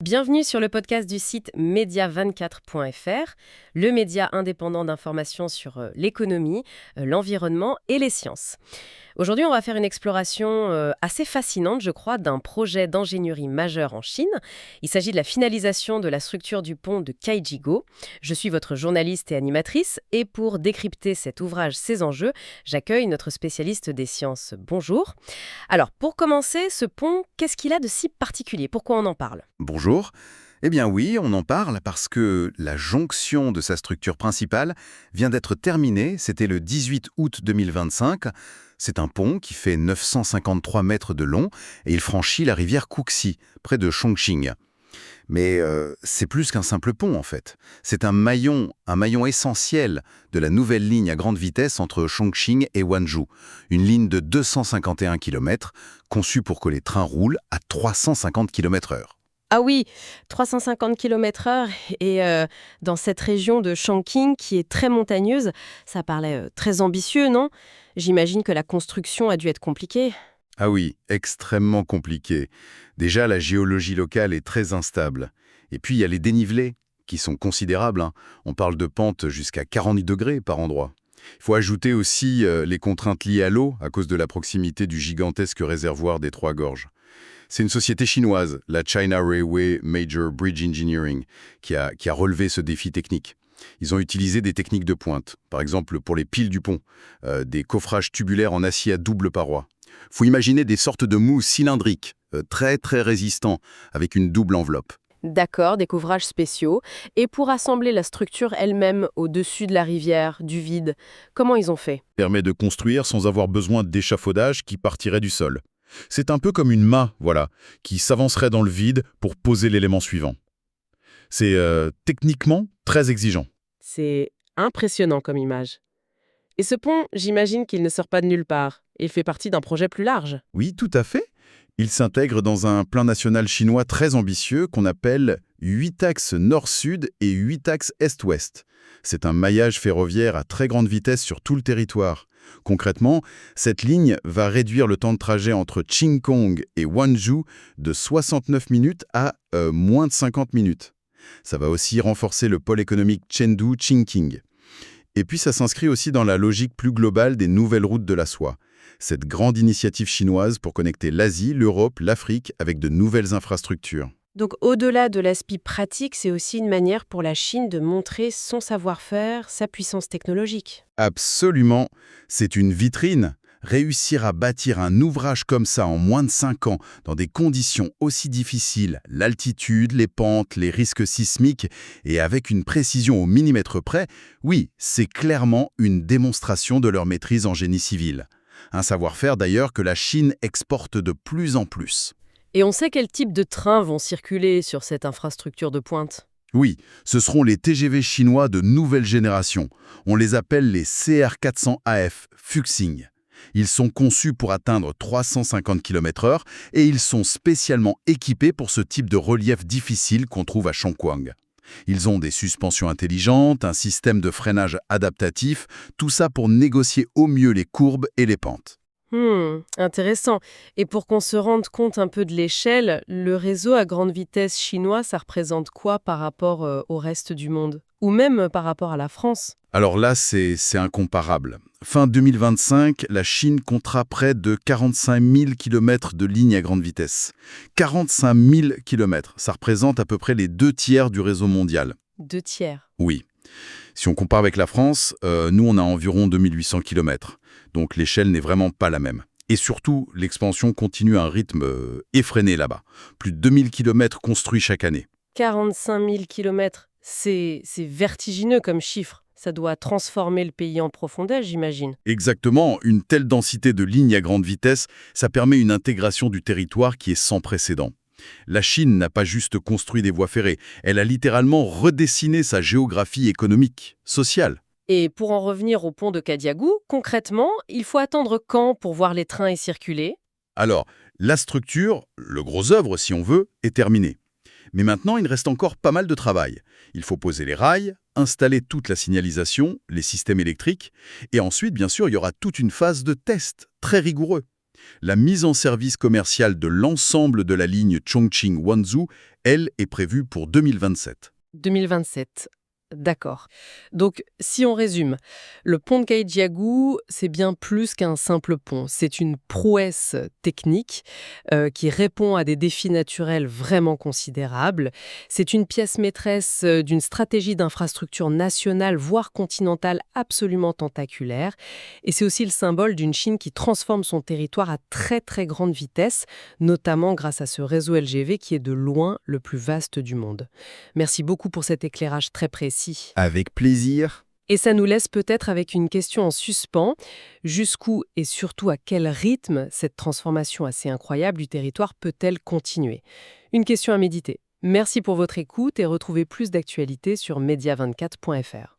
Bienvenue sur le podcast du site media24.fr, le média indépendant d'information sur l'économie, l'environnement et les sciences. Aujourd'hui, on va faire une exploration assez fascinante, je crois, d'un projet d'ingénierie majeur en Chine. Il s'agit de la finalisation de la structure du pont de Caijigo. Je suis votre journaliste et animatrice, et pour décrypter cet ouvrage, ses enjeux, j'accueille notre spécialiste des sciences. Bonjour. Alors, pour commencer, ce pont, qu'est-ce qu'il a de si particulier? Pourquoi on en parle? Bonjour. Eh bien oui, on en parle parce que la jonction de sa structure principale vient d'être terminée, c'était le 18 août 2025. C'est un pont qui fait 953 mètres de long et il franchit la rivière Kuxi, près de Chongqing. Mais c'est plus qu'un simple pont en fait. C'est un maillon essentiel de la nouvelle ligne à grande vitesse entre Chongqing et Wanzhou. Une ligne de 251 km, conçue pour que les trains roulent à 350 km/h. Ah oui, 350 km/h et dans cette région de Chongqing qui est très montagneuse, ça paraît très ambitieux, non? J'imagine que la construction a dû être compliquée. Ah oui, extrêmement compliqué. Déjà, la géologie locale est très instable. Et puis, il y a les dénivelés, qui sont considérables, hein. On parle de pentes jusqu'à 40 degrés par endroit. Il faut ajouter aussi les contraintes liées à l'eau, à cause de la proximité du gigantesque réservoir des Trois Gorges. C'est une société chinoise, la China Railway Major Bridge Engineering, qui a relevé ce défi technique. Ils ont utilisé des techniques de pointe, par exemple pour les piles du pont, des coffrages tubulaires en acier à double paroi. Faut imaginer des sortes de mous cylindriques, très très résistants, avec une double enveloppe. D'accord, des couvrages spéciaux. Et pour assembler la structure elle-même au-dessus de la rivière, du vide, comment ils ont fait? Permet de construire sans avoir besoin d'échafaudage qui partirait du sol. C'est un peu comme une mât, voilà, qui s'avancerait dans le vide pour poser l'élément suivant. C'est techniquement très exigeant. C'est impressionnant comme image. Et ce pont, j'imagine qu'il ne sort pas de nulle part. Il fait partie d'un projet plus large. Oui, tout à fait. Il s'intègre dans un plan national chinois très ambitieux qu'on appelle 8 axes nord-sud et 8 axes est-ouest. C'est un maillage ferroviaire à très grande vitesse sur tout le territoire. Concrètement, cette ligne va réduire le temps de trajet entre Qingkong et Wanzhou de 69 minutes à moins de 50 minutes. Ça va aussi renforcer le pôle économique Chengdu-Chingqing. Et puis ça s'inscrit aussi dans la logique plus globale des nouvelles routes de la soie. Cette grande initiative chinoise pour connecter l'Asie, l'Europe, l'Afrique avec de nouvelles infrastructures. Donc au-delà de l'aspect pratique, c'est aussi une manière pour la Chine de montrer son savoir-faire, sa puissance technologique. Absolument, c'est une vitrine. Réussir à bâtir un ouvrage comme ça en moins de 5 ans, dans des conditions aussi difficiles, l'altitude, les pentes, les risques sismiques, et avec une précision au millimètre près, oui, c'est clairement une démonstration de leur maîtrise en génie civil. Un savoir-faire d'ailleurs que la Chine exporte de plus en plus. Et on sait quel type de trains vont circuler sur cette infrastructure de pointe? Oui, ce seront les TGV chinois de nouvelle génération. On les appelle les CR400AF Fuxing. Ils sont conçus pour atteindre 350 km/h et ils sont spécialement équipés pour ce type de relief difficile qu'on trouve à Chongqing. Ils ont des suspensions intelligentes, un système de freinage adaptatif, tout ça pour négocier au mieux les courbes et les pentes. Intéressant. Et pour qu'on se rende compte un peu de l'échelle, le réseau à grande vitesse chinois, ça représente quoi par rapport au reste du monde? Ou même par rapport à la France? Alors là, c'est incomparable. Fin 2025, la Chine comptera près de 45 000 km de lignes à grande vitesse. 45 000 km, ça représente à peu près les 2 tiers du réseau mondial. 2 tiers. Oui. Si on compare avec la France, nous, on a environ 2800 km. Donc l'échelle n'est vraiment pas la même. Et surtout, l'expansion continue à un rythme effréné là-bas. Plus de 2000 km construits chaque année. 45 000 km, c'est vertigineux comme chiffre. Ça doit transformer le pays en profondeur, j'imagine. Exactement, une telle densité de lignes à grande vitesse, ça permet une intégration du territoire qui est sans précédent. La Chine n'a pas juste construit des voies ferrées, elle a littéralement redessiné sa géographie économique, sociale. Et pour en revenir au pont de Cadiagou, concrètement, il faut attendre quand pour voir les trains y circuler? Alors, la structure, le gros œuvre si on veut, est terminée. Mais maintenant, il reste encore pas mal de travail. Il faut poser les rails, installer toute la signalisation, les systèmes électriques, et ensuite, bien sûr, il y aura toute une phase de test très rigoureux. La mise en service commerciale de l'ensemble de la ligne Chongqing-Wanzhou, elle, est prévue pour 2027. 2027. D'accord. Donc, si on résume, le pont de Kaïdjiagou, c'est bien plus qu'un simple pont. C'est une prouesse technique qui répond à des défis naturels vraiment considérables. C'est une pièce maîtresse d'une stratégie d'infrastructure nationale, voire continentale, absolument tentaculaire. Et c'est aussi le symbole d'une Chine qui transforme son territoire à très très grande vitesse, notamment grâce à ce réseau LGV qui est de loin le plus vaste du monde. Merci beaucoup pour cet éclairage très précis. Avec plaisir. Et ça nous laisse peut-être avec une question en suspens. Jusqu'où et surtout à quel rythme cette transformation assez incroyable du territoire peut-elle continuer? Une question à méditer. Merci pour votre écoute et retrouvez plus d'actualités sur media24.fr.